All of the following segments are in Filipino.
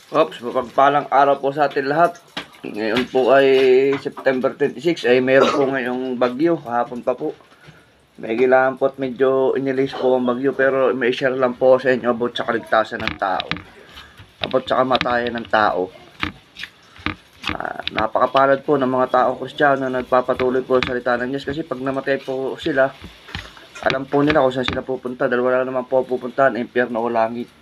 Ops, mapagpalang araw po sa atin lahat. Ngayon po ay September 26 ay mayroon po ngayong bagyo. Kahapon pa po. May kailangan po at medyo inilis po ang bagyo pero may share lang po sa inyo about sa kaligtasan ng tao. About sa kamatayan ng tao. Napakapalad po ng mga taong Kristiyano na nagpapatuloy po sa salita ng Diyos kasi pag namatay po sila, alam po nila kung saan sila pupunta dahil wala naman po pupuntahan, impyerno o langit.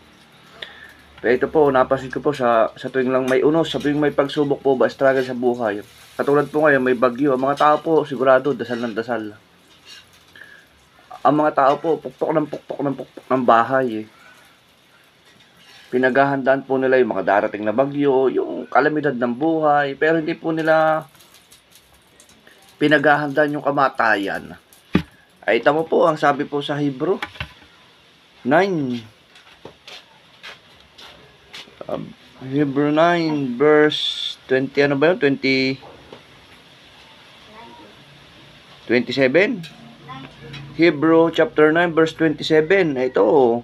Pero ito po, napansin ko po sa tuwing lang may unos, sa tuwing may pagsubok po ba, struggle sa buhay. Katulad po ngayon, may bagyo. Ang mga tao po, sigurado, dasal ng dasal. Ang mga tao po, pukpok ng bahay. Pinaghahandaan po nila yung mga darating na bagyo, yung kalamidad ng buhay, pero hindi po nila pinaghahandaan yung kamatayan. Ay, tamo po, ang sabi po sa Hebrew 9. Hebrew 9 verse 20, ano ba yun? 27? Hebrew chapter 9 verse 27. Ito.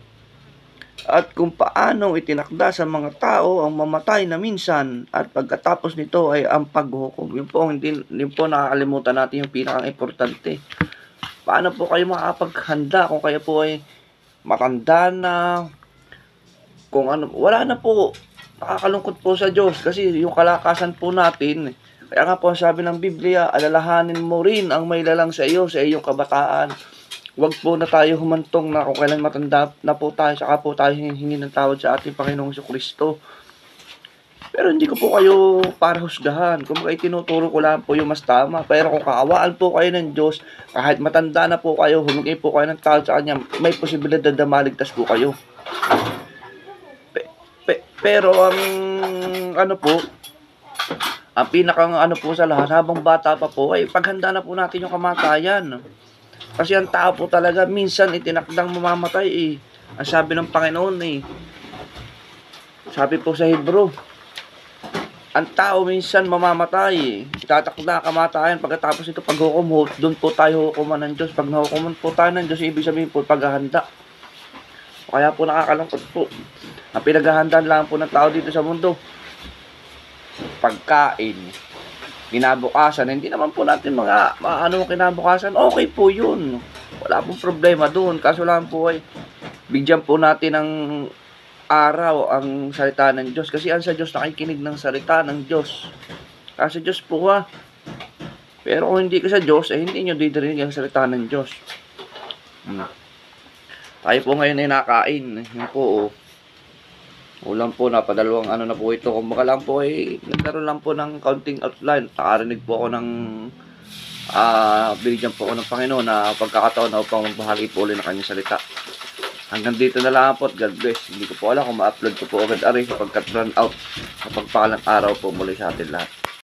At kung paano itinakda sa mga tao ang mamatay na minsan at pagkatapos nito ay ang paghukom. Yun po, hindi po nakakalimutan natin yung pinakang importante. Paano po kayo makapaghanda kung kayo po ay matanda na, kung ano, wala na po. Nakakalungkot po sa Diyos kasi yung kalakasan po natin, kaya nga po sabi ng Biblia, alalahanin mo rin ang may lalang sa iyo, sa iyong kabataan. Huwag po na tayo humantong na kung kailan matanda na po tayo, saka po tayo hihingi ng tawad sa ating Panginoong Kristo. Pero hindi ko po kayo para husgahan. Kung tinuturo ko lang po yung mas tama. Pero kung kaawaan po kayo ng Diyos, kahit matanda na po kayo, humingi po kayo ng tawad sa Kanya, may posibilidad na maligtas po kayo. Pero ang ano po, ang pinakang ano po sa lahat, habang bata pa po, ay paghanda na po natin yung kamatayan. Kasi ang tao po talaga, minsan itinakdang mamamatay eh. Ang sabi ng Panginoon eh. Sabi po sa Hebrew, ang tao minsan mamamatay eh. Itatakda kamatayan, pagkatapos ito paghukom, doon po tayo hukuman ng Diyos. Pag nahukuman po tayo ng Diyos, ibig sabihin po paghahanda. Kaya po nakakalungkot po. Ang pinaghahandaan lang po ng tao dito sa mundo, pagkain, kinabukasan. Hindi naman po natin mga ano kinabukasan, okay po yun. Wala pong problema doon. Kaso lang po ay bigyan po natin ng araw ang salita ng Diyos. Kasi ang sa Diyos nakikinig ng salita ng Diyos. Kasi Diyos po ha. Pero kung hindi ka sa Diyos, hindi nyo didirinig ang salita ng Diyos. Tayo po ngayon ay nakain. Yan po oh. Ulam po, napadalawang ano na po ito. Kung baka lang po ay nagkaroon lang po ng counting outline. Nakarinig po ako ng binigyan po ako ng Panginoon na pagkakataon na upang magbahagi po ulit ng kanyang salita. Hanggang dito na lang po at God bless. Hindi ko po alam kung ma-upload ko po agad-ari sapagkat run out. Kapagpalang araw po muli sa atin lahat.